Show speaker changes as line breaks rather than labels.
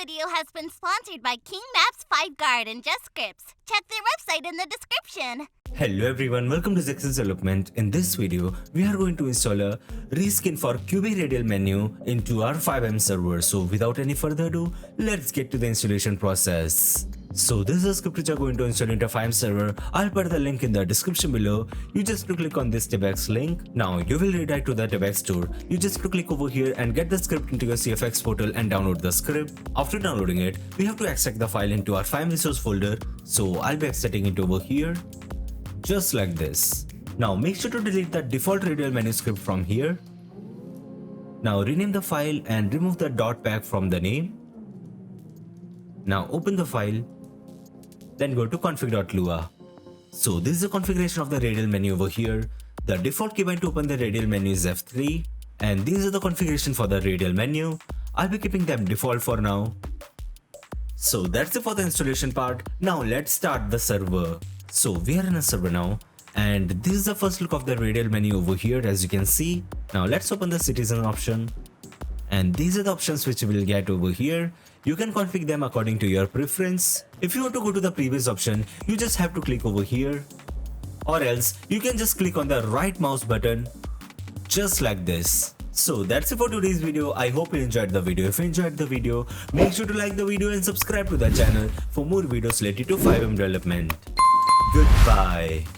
video has been sponsored by King Maps, 5Guard, and Just Scripts. Check their website in the description.
Hello everyone, welcome to Zexus development. In this video, we are going to install a reskin for QB Radial menu into our FiveM server. So without any further ado, let's get to the installation process. So this is a script which I'm going to install into FiveM server. I'll put the link in the description below. You just have to click on this TabX link. Now you will redirect to the TabX store. You just have to click over here and get the script into your CFX portal and download the script. After downloading it, we have to extract the file into our FiveM resource folder. So I'll be extracting it over here. Just like this. Now make sure to delete the default Radial menu script from here. Now rename the file and remove the .pack from the name. Now open the file. Then go to config.lua. So this is the configuration of the Radial menu over here. The default keybind to open the Radial menu is F3. And these are the configuration for the Radial menu. I'll be keeping them default for now. So that's it for the installation part. Now let's start the server. So we are in a server now, and this is the first look of the Radial menu over here, as you can see. Now let's open the citizen option, and these are the options which you will get over here. You can configure them according to your preference. If you want to go to the previous option, you just have to click over here, or else you can just click on the right mouse button, just like this. So that's it for today's video. I hope you enjoyed the video. If you enjoyed the video, make sure to like the video and subscribe to the channel for more videos related to FiveM development. Goodbye.